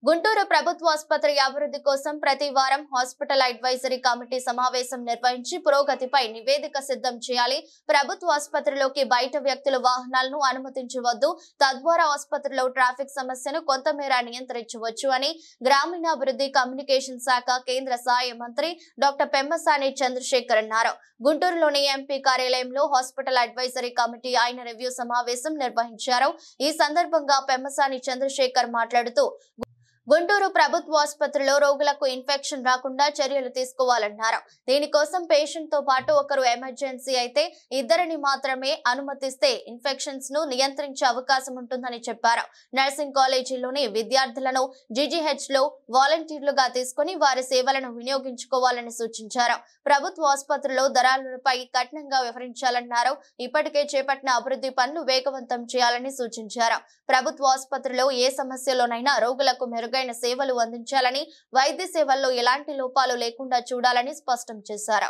గుంటూరు ప్రభుత్వ ఆసుపత్రి అభివృద్ధి కోసం ప్రతి వారం హాస్పిటల్ అడ్వైజరీ కమిటీ సమావేశం నిర్వహించి పురోగతిపై నివేదిక సిద్ధం చేయాలి. ప్రభుత్వ ఆసుపత్రిలోకి బయట వ్యక్తుల వాహనాలను అనుమతించవద్దు. తద్వారా ఆసుపత్రిలో ట్రాఫిక్ సమస్యను కొంతమేర నియంత్రించవచ్చు అని గ్రామీణాభివృద్ధి కమ్యూనికేషన్ శాఖ కేంద్ర సహాయ మంత్రి డాక్టర్ పెమ్మసాని చంద్రశేఖర్ అన్నారు. గుంటూరులోని ఎంపీ కార్యాలయంలో హాస్పిటల్ అడ్వైజరీ కమిటీ ఆయన రివ్యూ సమావేశం నిర్వహించారు. ఈ సందర్భంగా పెమ్మసాని చంద్రశేఖర్ మాట్లాడుతూ గుంటూరు ప్రభుత్వ ఆసుపత్రిలో రోగులకు ఇన్ఫెక్షన్ రాకుండా చర్యలు తీసుకోవాలన్నారు. దీనికోసం పేషెంట్ తో పాటు ఒకరు ఎమర్జెన్సీ అయితే ఇద్దరిని మాత్రమే అనుమతిస్తే ఇన్ఫెక్షన్స్ ను నియంత్రించే అవకాశం ఉంటుందని చెప్పారు. నర్సింగ్ కాలేజీలోని విద్యార్థులను జీజీహెచ్ లో వాలంటీర్లుగా తీసుకుని వారి సేవలను వినియోగించుకోవాలని సూచించారు. ప్రభుత్వ ఆసుపత్రిలో దళారులపై కఠినంగా వ్యవహరించాలన్నారు. ఇప్పటికే చేపట్టిన అభివృద్ధి పనులు వేగవంతం చేయాలని సూచించారు. ప్రభుత్వ ఆసుపత్రిలో ఏ సమస్యలోనైనా రోగులకు మెరుగైన సేవలు అందించాలని, వైద్య సేవల్లో ఎలాంటి లోపాలు లేకుండా చూడాలని స్పష్టం చేశారు.